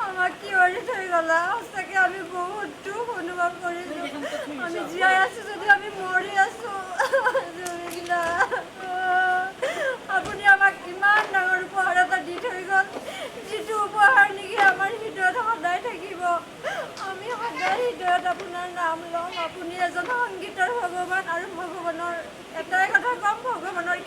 আমার কি অনেক হয়ে গেল আজকে আমি বহুত দুঃখ অনুভব করেছি আমি জিয়াই আছি যদি আমি মরে আছো আপুনি আমাক ইমান ডাঙৰ উপহাৰ এটা দি থৈ গ'ল যিটো উপহাৰ নেকি আমাৰ হৃদয়ত সদায় থাকিব আমি সদায় হৃদয়ত আপোনাৰ নাম ল'ম আপুনি এজন সংগীতৰ ভগৱান আৰু ভগৱানৰ এটাই কথা ক'ম ভগৱানৰ